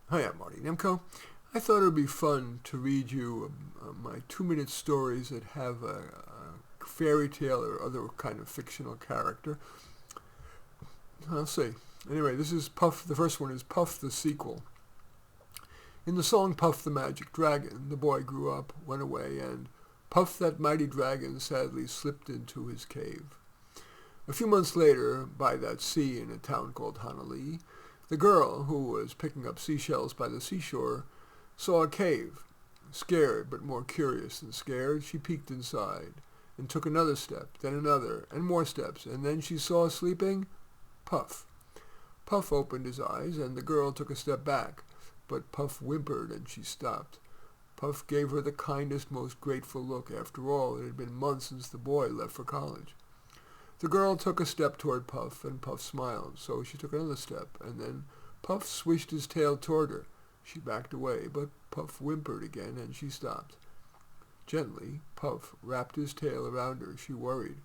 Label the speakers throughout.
Speaker 1: Hi, I'm Marty Nemko. I thought it would be fun to read you my 2-minute stories that have a fairy tale or other kind of fictional character. I'll see. Anyway, this is Puff. The first one is Puff the sequel. In the song Puff the Magic Dragon, the boy grew up, went away, and Puff that mighty dragon sadly slipped into his cave. A few months later, by that sea in a town called Honolulu, the girl, who was picking up seashells by the seashore, saw a cave. Scared, but more curious than scared, she peeked inside, and took another step, then another, and more steps, and then she saw sleeping Puff. Puff opened his eyes, and the girl took a step back, but Puff whimpered, and she stopped. Puff gave her the kindest, most grateful look. After all, it had been months since the boy left for college. The girl took a step toward Puff, and Puff smiled, so she took another step, and then Puff swished his tail toward her. She backed away, but Puff whimpered again, and she stopped. Gently, Puff wrapped his tail around her. She worried.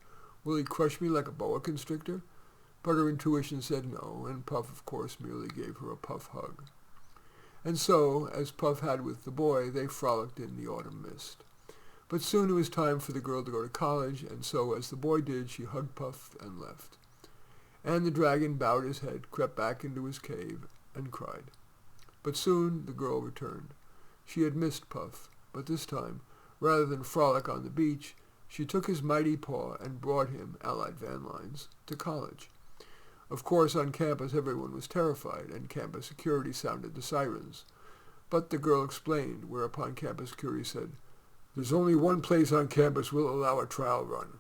Speaker 1: Will he crush me like a boa constrictor? But her intuition said no, and Puff, of course, merely gave her a Puff hug. And so, as Puff had with the boy, they frolicked in the autumn mist. But soon it was time for the girl to go to college, and so, as the boy did, she hugged Puff and left. And the dragon bowed his head, crept back into his cave, and cried. But soon the girl returned. She had missed Puff, but this time, rather than frolic on the beach, she took his mighty paw and brought him, Allied Van Lines, to college. Of course, on campus everyone was terrified, and campus security sounded the sirens. But the girl explained, whereupon campus security said, There's only one place on campus we'll allow a trial run,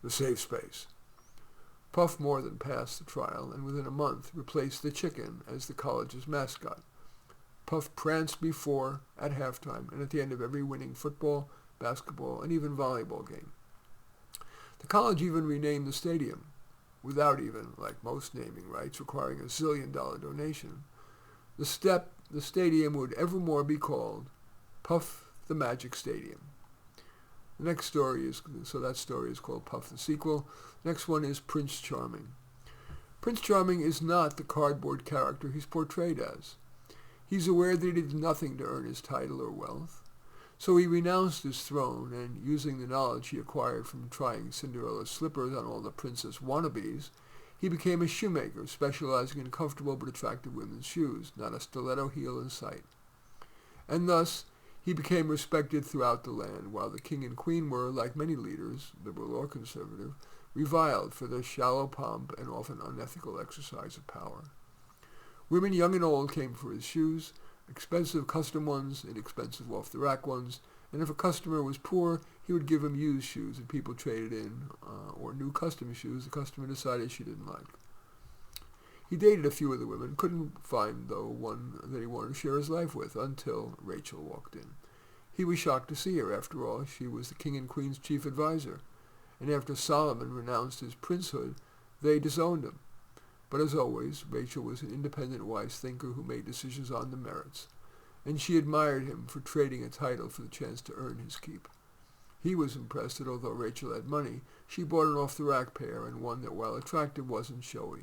Speaker 1: the safe space. Puff more than passed the trial, and within a month replaced the chicken as the college's mascot. Puff pranced before, at halftime, and at the end of every winning football, basketball, and even volleyball game. The college even renamed the stadium, without even, like most naming rights, requiring a $1 zillion donation. The stadium would evermore be called Puff the Magic Stadium. The next story is called Puff the Sequel. Next one is Prince Charming. Prince Charming is not the cardboard character he's portrayed as. He's aware that he did nothing to earn his title or wealth. So he renounced his throne, and using the knowledge he acquired from trying Cinderella's slippers on all the princess wannabes, he became a shoemaker, specializing in comfortable but attractive women's shoes, not a stiletto heel in sight. And thus, he became respected throughout the land, while the king and queen were, like many leaders, liberal or conservative, reviled for their shallow pomp and often unethical exercise of power. Women young and old came for his shoes, expensive custom ones, inexpensive off-the-rack ones, and if a customer was poor, he would give him used shoes that people traded in, or new custom shoes the customer decided she didn't like. He dated a few of the women, couldn't find, though, one that he wanted to share his life with, until Rachel walked in. He was shocked to see her. After all, she was the king and queen's chief advisor, and after Solomon renounced his princehood, they disowned him. But as always, Rachel was an independent, wise thinker who made decisions on the merits, and she admired him for trading a title for the chance to earn his keep. He was impressed that although Rachel had money, she bought an off-the-rack pair, and one that, while attractive, wasn't showy.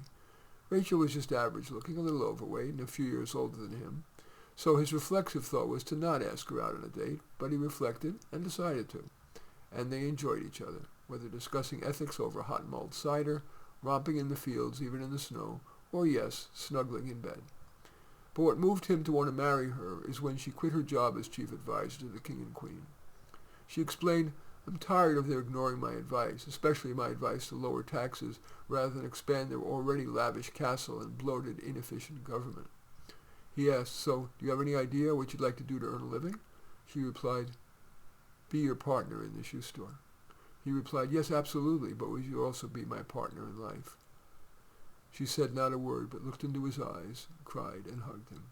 Speaker 1: Rachel was just average-looking, a little overweight, and a few years older than him, so his reflexive thought was to not ask her out on a date, but he reflected and decided to, and they enjoyed each other, whether discussing ethics over hot mulled cider, romping in the fields, even in the snow, or yes, snuggling in bed. But what moved him to want to marry her is when she quit her job as chief advisor to the king and queen. She explained, I'm tired of their ignoring my advice, especially my advice to lower taxes rather than expand their already lavish castle and bloated, inefficient government. He asked, so, do you have any idea what you'd like to do to earn a living? She replied, be your partner in the shoe store. He replied, yes, absolutely, but would you also be my partner in life? She said not a word, but looked into his eyes, cried, and hugged him.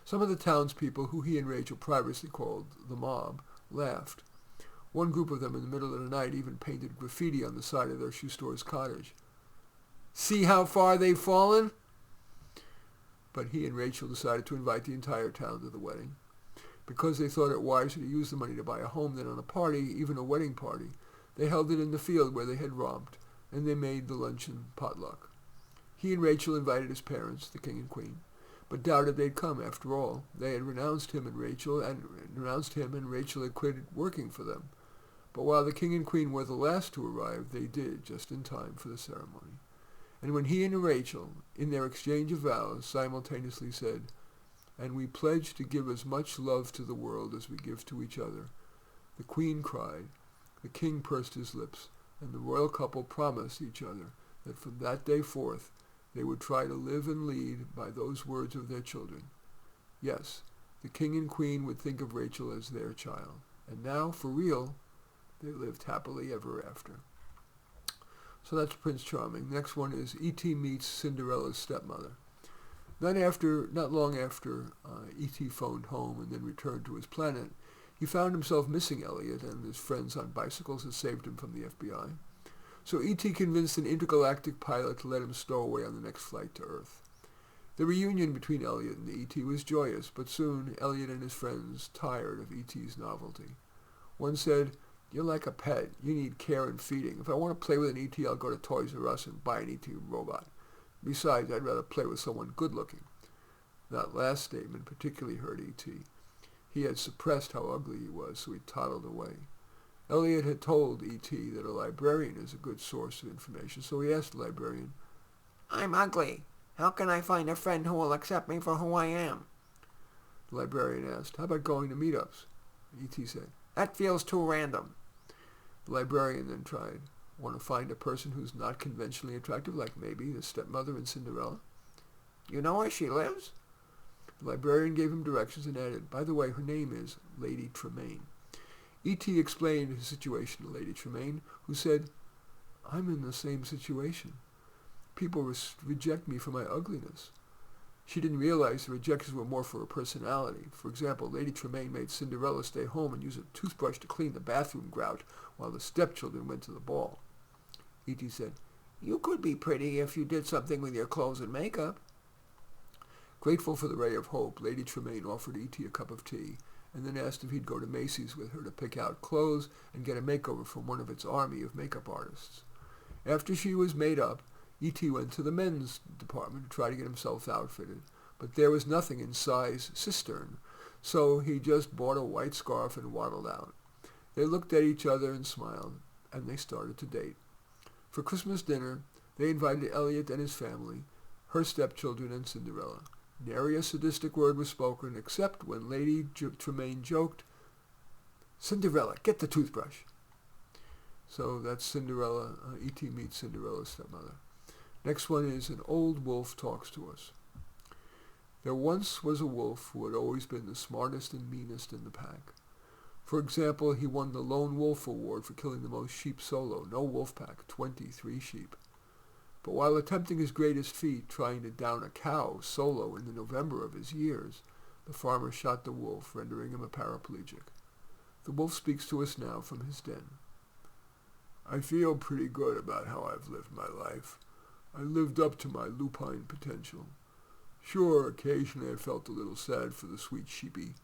Speaker 1: Some of the townspeople, who he and Rachel privately called the mob, laughed. One group of them in the middle of the night even painted graffiti on the side of their shoe store's cottage. See how far they've fallen? But he and Rachel decided to invite the entire town to the wedding. Because they thought it wiser to use the money to buy a home than on a party, even a wedding party, they held it in the field where they had romped, and they made the luncheon potluck. He and Rachel invited his parents, the king and queen, but doubted they'd come after all. They had renounced him, and Rachel had quit working for them. But while the king and queen were the last to arrive, they did, just in time for the ceremony. And when he and Rachel, in their exchange of vows, simultaneously said, "And we pledge to give as much love to the world as we give to each other," the queen cried, the king pursed his lips, and the royal couple promised each other that from that day forth they would try to live and lead by those words of their children. Yes, the king and queen would think of Rachel as their child. And now, for real, they lived happily ever after. So that's Prince Charming. Next one is E.T. meets Cinderella's stepmother. Not long after E.T. phoned home and then returned to his planet, he found himself missing Elliot, and his friends on bicycles had saved him from the FBI. So E.T. convinced an intergalactic pilot to let him stow away on the next flight to Earth. The reunion between Elliot and E.T. was joyous, but soon Elliot and his friends tired of E.T.'s novelty. One said, "You're like a pet. You need care and feeding. If I want to play with an E.T., I'll go to Toys R Us and buy an E.T. robot. Besides, I'd rather play with someone good-looking." That last statement particularly hurt E.T. He had suppressed how ugly he was, so he toddled away. Elliot had told E.T. that a librarian is a good source of information, so he asked the librarian, "I'm ugly. How can I find a friend who will accept me for who I am?" The librarian asked, "How about going to meetups?" E.T. said, "That feels too random." The librarian then tried, "Want to find a person who's not conventionally attractive, like maybe the stepmother in Cinderella?" "You know where she lives?" The librarian gave him directions and added, "By the way, her name is Lady Tremaine." E.T. explained his situation to Lady Tremaine, who said, "I'm in the same situation. People reject me for my ugliness." She didn't realize the rejections were more for her personality. For example, Lady Tremaine made Cinderella stay home and use a toothbrush to clean the bathroom grout while the stepchildren went to the ball. E.T. said, "You could be pretty if you did something with your clothes and makeup." Grateful for the ray of hope, Lady Tremaine offered E.T. a cup of tea and then asked if he'd go to Macy's with her to pick out clothes and get a makeover from one of its army of makeup artists. After she was made up, E.T. went to the men's department to try to get himself outfitted, but there was nothing in size cistern, so he just bought a white scarf and waddled out. They looked at each other and smiled, and they started to date. For Christmas dinner, they invited Elliot and his family, her stepchildren, and Cinderella. Nary a sadistic word was spoken, except when Lady Tremaine joked, "Cinderella, get the toothbrush." So that's Cinderella. E.T. meets Cinderella's stepmother. Next one is An Old Wolf Talks to Us. There once was a wolf who had always been the smartest and meanest in the pack. For example, he won the Lone Wolf Award for killing the most sheep solo. No wolf pack, 23 sheep. But while attempting his greatest feat, trying to down a cow solo in the November of his years, the farmer shot the wolf, rendering him a paraplegic. The wolf speaks to us now from his den. "I feel pretty good about how I've lived my life. I lived up to my lupine potential. Sure, occasionally I felt a little sad for the sweet sheepy.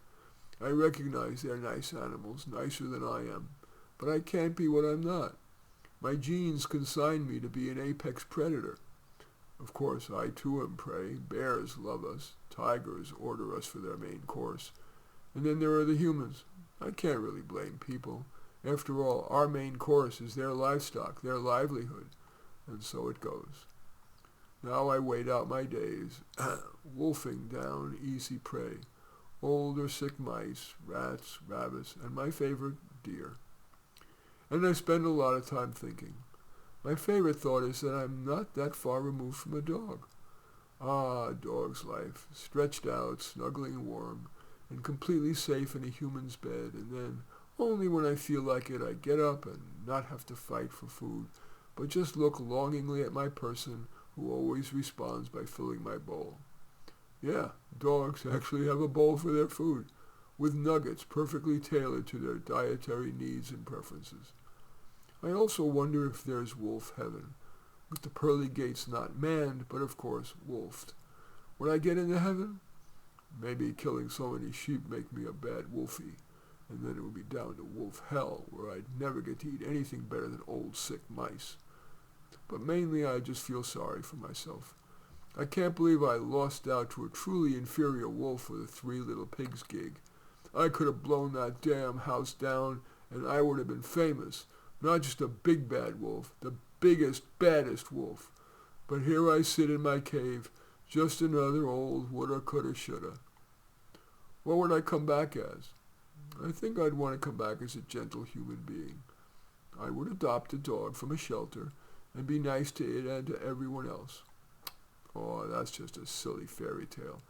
Speaker 1: I recognize they're nice animals, nicer than I am, but I can't be what I'm not. My genes consign me to be an apex predator. Of course, I too am prey. Bears love us. Tigers order us for their main course. And then there are the humans. I can't really blame people. After all, our main course is their livestock, their livelihood. And so it goes. Now I wait out my days, wolfing down easy prey. Old or sick mice, rats, rabbits, and my favorite, deer. And I spend a lot of time thinking. My favorite thought is that I'm not that far removed from a dog. Ah, a dog's life, stretched out, snuggling warm, and completely safe in a human's bed, and then, only when I feel like it, I get up and not have to fight for food, but just look longingly at my person, who always responds by filling my bowl. Yeah, dogs actually have a bowl for their food, with nuggets perfectly tailored to their dietary needs and preferences. I also wonder if there's wolf heaven, with the pearly gates not manned, but of course wolfed. When I get into heaven, maybe killing so many sheep make me a bad wolfie, and then it would be down to wolf hell, where I'd never get to eat anything better than old sick mice. But mainly I just feel sorry for myself. I can't believe I lost out to a truly inferior wolf for the Three Little Pigs gig. I could have blown that damn house down, and I would have been famous. Not just a big bad wolf, the biggest, baddest wolf. But here I sit in my cave, just another old woulda, coulda, shoulda. What would I come back as? I think I'd want to come back as a gentle human being. I would adopt a dog from a shelter and be nice to it and to everyone else. Oh, that's just a silly fairy tale.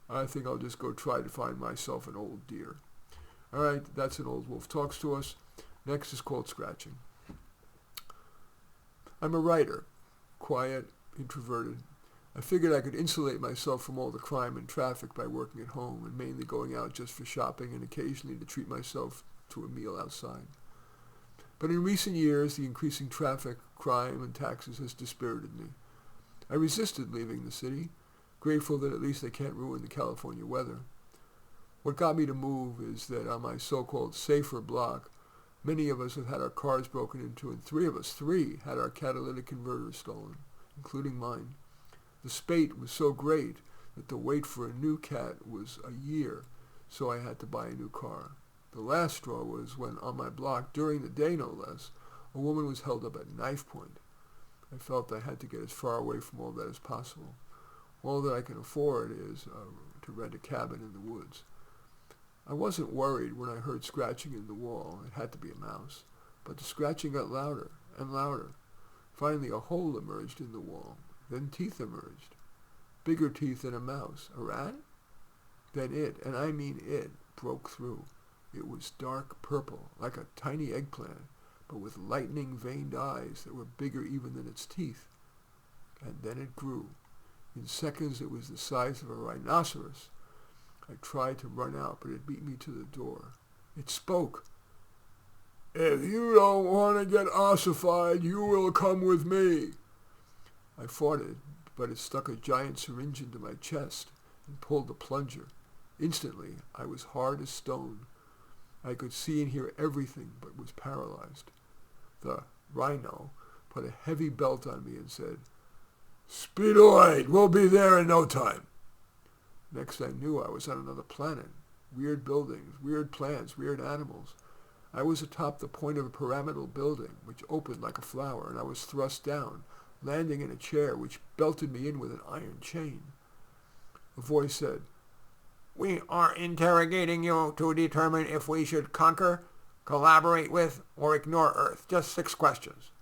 Speaker 1: I think I'll just go try to find myself an old deer. All right, that's An Old Wolf Talks to Us. Next is called Scratching. I'm a writer, quiet, introverted. I figured I could insulate myself from all the crime and traffic by working at home and mainly going out just for shopping and occasionally to treat myself to a meal outside. But in recent years, the increasing traffic, crime, and taxes has dispirited me. I resisted leaving the city, grateful that at least I can't ruin the California weather. What got me to move is that on my so-called safer block, many of us have had our cars broken into, and three had our catalytic converters stolen, including mine. The spate was so great that the wait for a new cat was a year, so I had to buy a new car. The last straw was when, on my block, during the day no less, a woman was held up at knife point. I felt I had to get as far away from all that as possible. All that I can afford is to rent a cabin in the woods. I wasn't worried when I heard scratching in the wall. It had to be a mouse. But the scratching got louder and louder. Finally, a hole emerged in the wall. Then teeth emerged. Bigger teeth than a mouse. A rat? Then it, and I mean it, broke through. It was dark purple, like a tiny eggplant, but with lightning-veined eyes that were bigger even than its teeth. And then it grew. In seconds it was the size of a rhinoceros. I tried to run out, but it beat me to the door. It spoke. "If you don't want to get ossified, you will come with me." I fought it, but it stuck a giant syringe into my chest and pulled the plunger. Instantly, I was hard as stone. I could see and hear everything, but was paralyzed. The rhino put a heavy belt on me and said, "Speed away, we'll be there in no time." Next I knew I was on another planet. Weird buildings, weird plants, weird animals. I was atop the point of a pyramidal building, which opened like a flower, and I was thrust down, landing in a chair which belted me in with an iron chain. A voice said, "We are interrogating you to determine if we should conquer, collaborate with, or ignore Earth. Just 6 questions.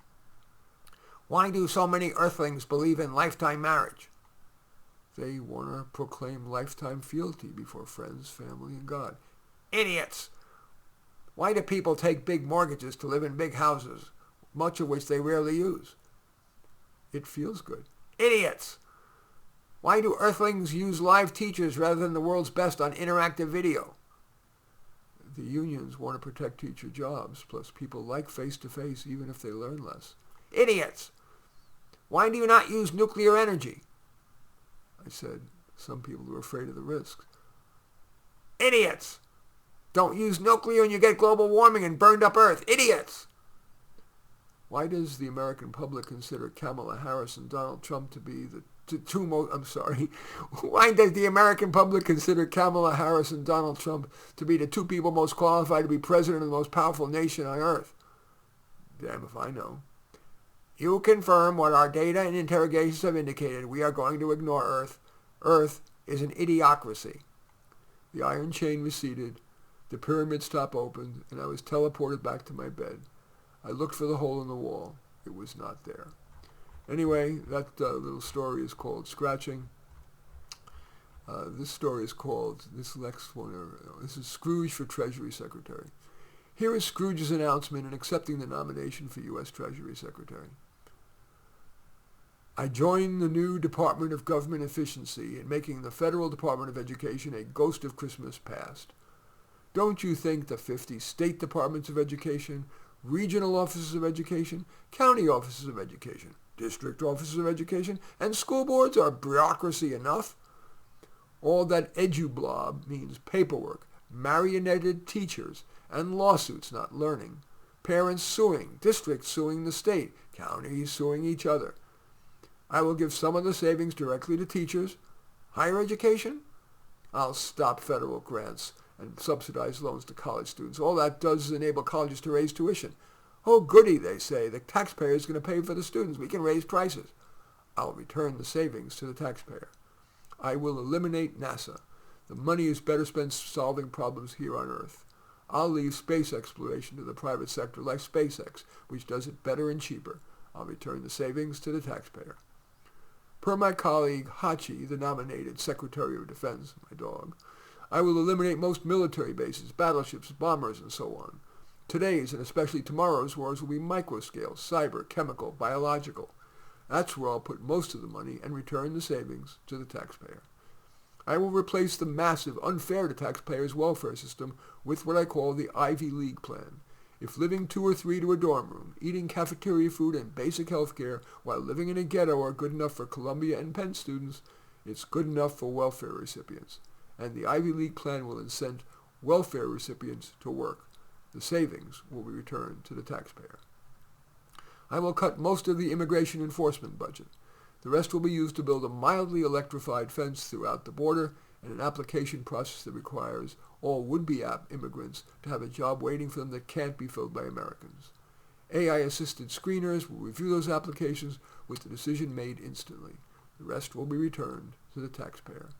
Speaker 1: Why do so many Earthlings believe in lifetime marriage?" They want to proclaim lifetime fealty before friends, family, and God. "Idiots! Why do people take big mortgages to live in big houses, much of which they rarely use?" "It feels good." "Idiots! Why do Earthlings use live teachers rather than the world's best on interactive video?" The unions want to protect teacher jobs, plus people like face-to-face even if they learn less. "Idiots! Why do you not use nuclear energy?" I said, some people are afraid of the risks. "Idiots! Don't use nuclear and you get global warming and burned up Earth. Idiots!" Why does the American public consider Kamala Harris and Donald Trump to be the two most... Why does the American public consider Kamala Harris and Donald Trump to be the 2 people most qualified to be president of the most powerful nation on Earth? Damn if I know. "You confirm what our data and interrogations have indicated. We are going to ignore Earth. Earth is an idiocracy." The iron chain receded, the pyramid stop opened, and I was teleported back to my bed. I looked for the hole in the wall. It was not there. Anyway, that little story is called Scratching. This next one, this is Scrooge for Treasury Secretary. Here is Scrooge's announcement in accepting the nomination for U.S. Treasury Secretary. "I join the new Department of Government Efficiency in making the Federal Department of Education a ghost of Christmas past. Don't you think the 50 state departments of education, regional offices of education, county offices of education, district offices of education, and school boards are bureaucracy enough? All that edublob means paperwork, marionetted teachers, and lawsuits, not learning. Parents suing, districts suing the state, counties suing each other. I will give some of the savings directly to teachers. Higher education? I'll stop federal grants and subsidize loans to college students. All that does is enable colleges to raise tuition. Oh, goody, they say. The taxpayer is going to pay for the students. We can raise prices. I'll return the savings to the taxpayer. I will eliminate NASA. The money is better spent solving problems here on Earth. I'll leave space exploration to the private sector like SpaceX, which does it better and cheaper. I'll return the savings to the taxpayer. Per my colleague Hachi, the nominated Secretary of Defense, my dog, I will eliminate most military bases, battleships, bombers, and so on. Today's and especially tomorrow's wars will be microscale, cyber, chemical, biological. That's where I'll put most of the money and return the savings to the taxpayer. I will replace the massive, unfair to taxpayers welfare system with what I call the Ivy League plan. If living 2 or 3 to a dorm room, eating cafeteria food and basic health care while living in a ghetto are good enough for Columbia and Penn students, it's good enough for welfare recipients. And the Ivy League plan will incent welfare recipients to work. The savings will be returned to the taxpayer. I will cut most of the immigration enforcement budget. The rest will be used to build a mildly electrified fence throughout the border and an application process that requires all would-be immigrants to have a job waiting for them that can't be filled by Americans. AI-assisted screeners will review those applications with the decision made instantly. The rest will be returned to the taxpayer.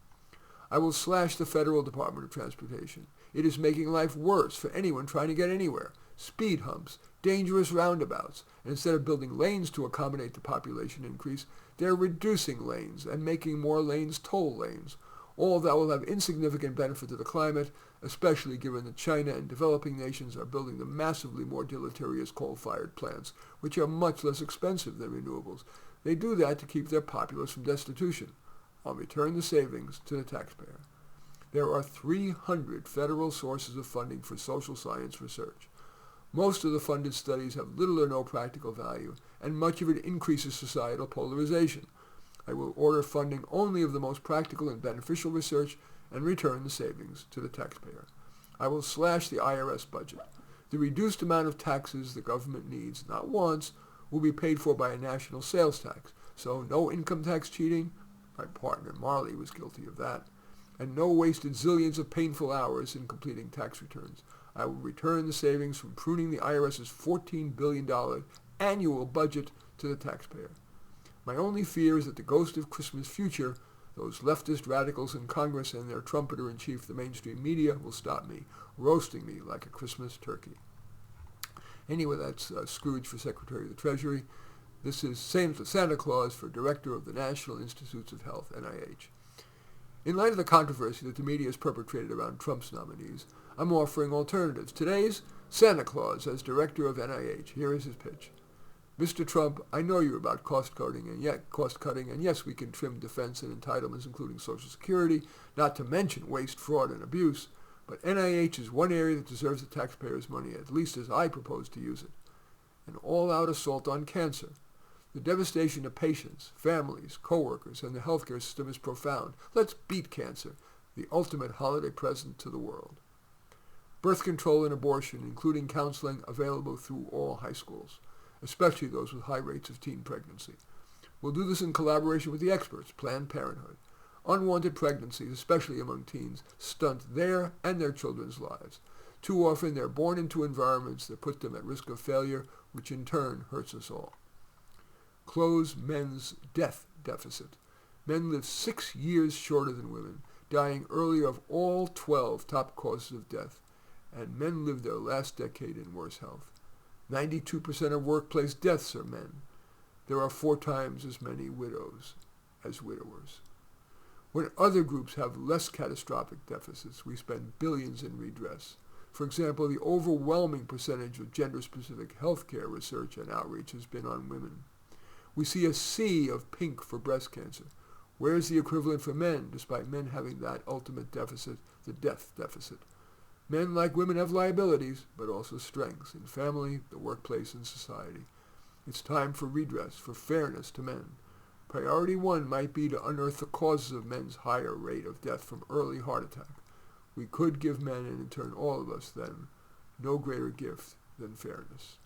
Speaker 1: I will slash the Federal Department of Transportation. It is making life worse for anyone trying to get anywhere. Speed humps, dangerous roundabouts, and instead of building lanes to accommodate the population increase, they're reducing lanes and making more lanes toll lanes. All of that will have insignificant benefit to the climate, especially given that China and developing nations are building the massively more deleterious coal-fired plants, which are much less expensive than renewables. They do that to keep their populace from destitution. I'll return the savings to the taxpayer. There are 300 federal sources of funding for social science research. Most of the funded studies have little or no practical value, and much of it increases societal polarization. I will order funding only of the most practical and beneficial research and return the savings to the taxpayer. I will slash the IRS budget. The reduced amount of taxes the government needs, not wants, will be paid for by a national sales tax. So no income tax cheating. My partner Marley was guilty of that. And no wasted zillions of painful hours in completing tax returns. I will return the savings from pruning the IRS's $14 billion annual budget to the taxpayer. My only fear is that the ghost of Christmas future, those leftist radicals in Congress and their trumpeter-in-chief, the mainstream media, will stop me, roasting me like a Christmas turkey. Anyway, that's Scrooge for Secretary of the Treasury. This is Santa Claus for Director of the National Institutes of Health, NIH. In light of the controversy that the media has perpetrated around Trump's nominees, I'm offering alternatives. Today's Santa Claus as Director of NIH. Here is his pitch. Mr. Trump, I know you're about cost cutting, and yes, we can trim defense and entitlements, including Social Security, not to mention waste, fraud, and abuse, but NIH is one area that deserves the taxpayers' money, at least as I propose to use it. An all-out assault on cancer. The devastation of patients, families, co-workers, and the healthcare system is profound. Let's beat cancer, the ultimate holiday present to the world. Birth control and abortion, including counseling, available through all high schools, especially those with high rates of teen pregnancy. We'll do this in collaboration with the experts, Planned Parenthood. Unwanted pregnancies, especially among teens, stunt their and their children's lives. Too often they're born into environments that put them at risk of failure, which in turn hurts us all. Close men's death deficit. Men live 6 years shorter than women, dying earlier of all 12 top causes of death, and men live their last decade in worse health. 92% of workplace deaths are men. There are 4 times as many widows as widowers. When other groups have less catastrophic deficits, we spend billions in redress. For example, the overwhelming percentage of gender-specific healthcare research and outreach has been on women. We see a sea of pink for breast cancer. Where's the equivalent for men, despite men having that ultimate deficit, the death deficit? Men, like women, have liabilities, but also strengths in family, the workplace, and society. It's time for redress, for fairness to men. Priority 1 might be to unearth the causes of men's higher rate of death from early heart attack. We could give men, and in turn all of us, then, no greater gift than fairness.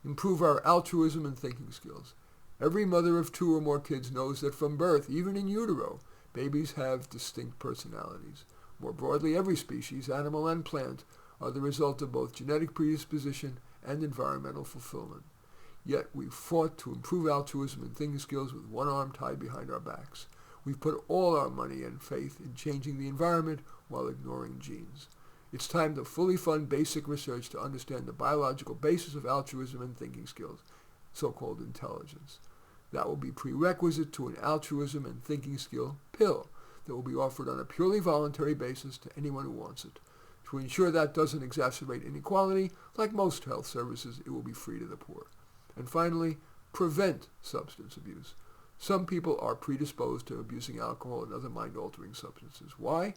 Speaker 1: Improve our altruism and thinking skills. Every mother of 2 or more kids knows that from birth, even in utero, babies have distinct personalities. More broadly, every species, animal and plant, are the result of both genetic predisposition and environmental fulfillment. Yet we've fought to improve altruism and thinking skills with one arm tied behind our backs. We've put all our money and faith in changing the environment while ignoring genes. It's time to fully fund basic research to understand the biological basis of altruism and thinking skills, so-called intelligence. That will be prerequisite to an altruism and thinking skill pill that will be offered on a purely voluntary basis to anyone who wants it. To ensure that doesn't exacerbate inequality, like most health services, it will be free to the poor. And finally, prevent substance abuse. Some people are predisposed to abusing alcohol and other mind-altering substances. Why?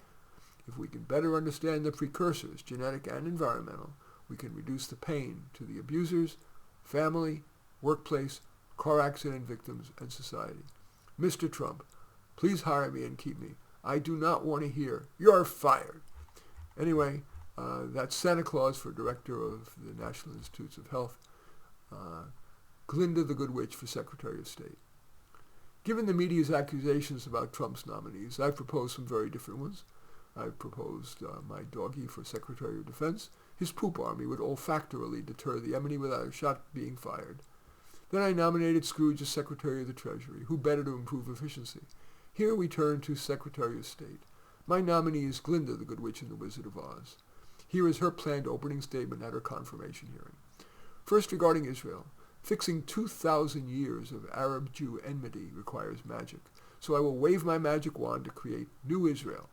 Speaker 1: If we can better understand the precursors, genetic and environmental, we can reduce the pain to the abusers, family, workplace, car accident victims, and society. Mr. Trump, please hire me and keep me. I do not want to hear, "You're fired." Anyway, that's Santa Claus for Director of the National Institutes of Health. Glinda the Good Witch for Secretary of State. Given the media's accusations about Trump's nominees, I've proposed some very different ones. I've proposed my doggy for Secretary of Defense. His poop army would olfactorily deter the enemy without a shot being fired. Then I nominated Scrooge as Secretary of the Treasury. Who better to improve efficiency? Here we turn to Secretary of State. My nominee is Glinda the Good Witch in The Wizard of Oz. Here is her planned opening statement at her confirmation hearing. First, regarding Israel. Fixing 2,000 years of Arab-Jew enmity requires magic, so I will wave my magic wand to create New Israel,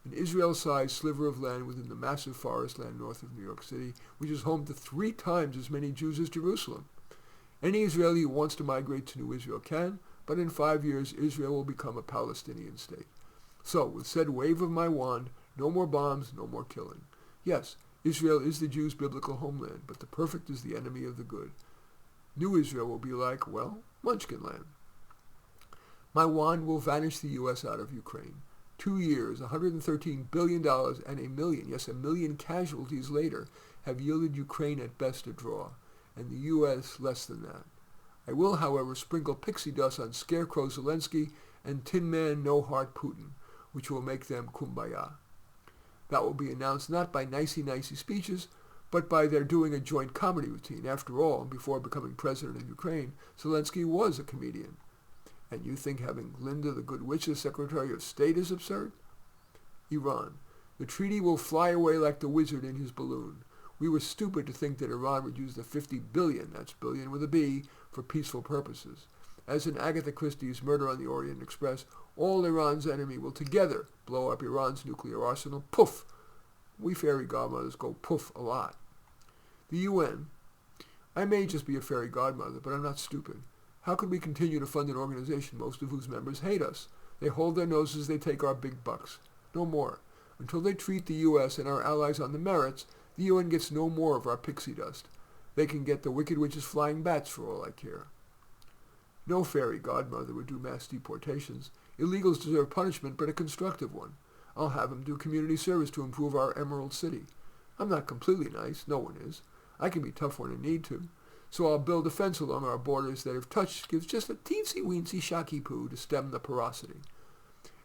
Speaker 1: an Israel-sized sliver of land within the massive forest land north of New York City, which is home to 3 times as many Jews as Jerusalem. Any Israeli who wants to migrate to New Israel can, but in 5 years Israel will become a Palestinian state. So, with said wave of my wand, no more bombs, no more killing. Yes, Israel is the Jews' biblical homeland, but the perfect is the enemy of the good. New Israel will be like, well, Munchkinland. My wand will vanish the U.S. out of Ukraine. 2 years, $113 billion, and a million casualties later have yielded Ukraine at best a draw, and the U.S. less than that. I will, however, sprinkle pixie dust on Scarecrow Zelensky and Tin Man No Heart Putin, which will make them kumbaya. That will be announced not by nicey speeches, but by their doing a joint comedy routine. After all, before becoming president of Ukraine, Zelensky was a comedian. And you think having Glinda the Good Witch as Secretary of State is absurd? Iran. The treaty will fly away like the wizard in his balloon. We were stupid to think that Iran would use the 50 billion, that's billion with a B, for peaceful purposes. As in Agatha Christie's Murder on the Orient Express, all Iran's enemy will together blow up Iran's nuclear arsenal. Poof! We fairy godmothers go poof a lot. The UN. I may just be a fairy godmother, but I'm not stupid. How could we continue to fund an organization most of whose members hate us? They hold their noses, they take our big bucks. No more. Until they treat the U.S. and our allies on the merits, the UN gets no more of our pixie dust. They can get the wicked witch's flying bats for all I care. No fairy godmother would do mass deportations. Illegals deserve punishment, but a constructive one. I'll have them do community service to improve our Emerald City. I'm not completely nice, no one is. I can be tough when I need to. So I'll build a fence along our borders that if touched gives just a teensy-weensy shocky-poo to stem the porosity.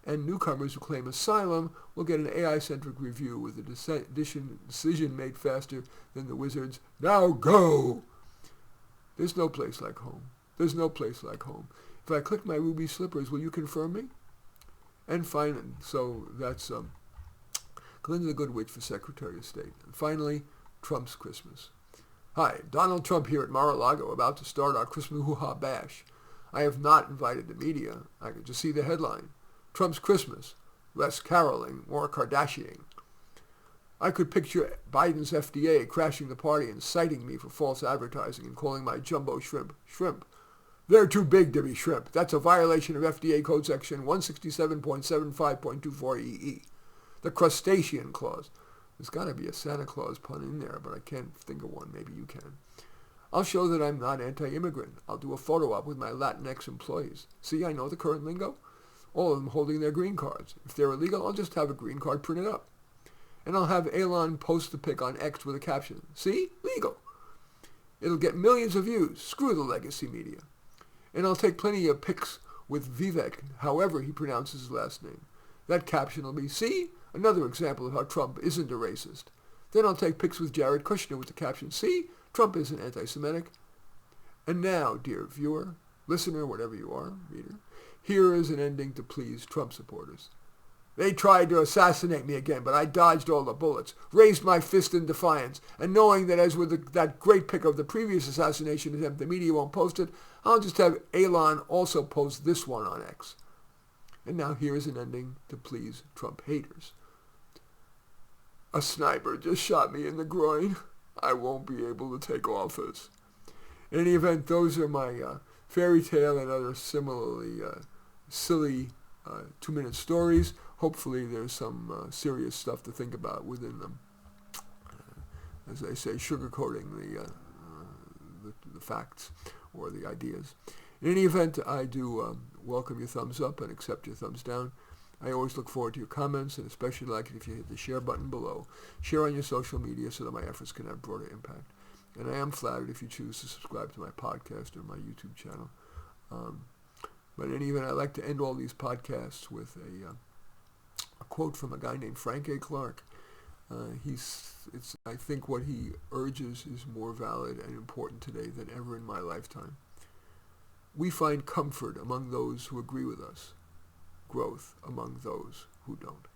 Speaker 1: And newcomers who claim asylum will get an AI-centric review with a decision made faster than the wizard's, "Now go!" There's no place like home. There's no place like home. If I click my ruby slippers, will you confirm me? And finally, so that's Glinda the Good Witch for Secretary of State. And finally, Trump's Christmas. Hi, Donald Trump here at Mar-a-Lago, about to start our Christmas hoo-ha bash. I have not invited the media. I can just see the headline. Trump's Christmas. Less caroling, more Kardashianing. I could picture Biden's FDA crashing the party and citing me for false advertising and calling my jumbo shrimp, shrimp. They're too big to be shrimp. That's a violation of FDA Code Section 167.75.24 EE. The crustacean clause. There's got to be a Santa Claus pun in there, but I can't think of one. Maybe you can. I'll show that I'm not anti-immigrant. I'll do a photo op with my Latinx employees. See, I know the current lingo. All of them holding their green cards. If they're illegal, I'll just have a green card printed up. And I'll have Elon post the pic on X with a caption. See? Legal. It'll get millions of views. Screw the legacy media. And I'll take plenty of pics with Vivek, however he pronounces his last name. That caption will be, see, another example of how Trump isn't a racist. Then I'll take pics with Jared Kushner with the caption, see, Trump isn't anti-Semitic. And now, dear viewer, listener, whatever you are, reader, here is an ending to please Trump supporters. They tried to assassinate me again, but I dodged all the bullets, raised my fist in defiance, and knowing that as with that great pic of the previous assassination attempt, the media won't post it, I'll just have Elon also post this one on X. And now here is an ending to please Trump haters. A sniper just shot me in the groin. I won't be able to take office. In any event, those are my fairy tale and other similarly silly 2-minute stories. Hopefully there's some serious stuff to think about within them. As I say, sugarcoating the facts or the ideas. In any event, I do welcome your thumbs up and accept your thumbs down. I always look forward to your comments, and especially like it if you hit the share button below. Share on your social media so that my efforts can have broader impact. And I am flattered if you choose to subscribe to my podcast or my YouTube channel. But in any event, I like to end all these podcasts with a quote from a guy named Frank A. Clark. I think what he urges is more valid and important today than ever in my lifetime. We find comfort among those who agree with us, growth among those who don't.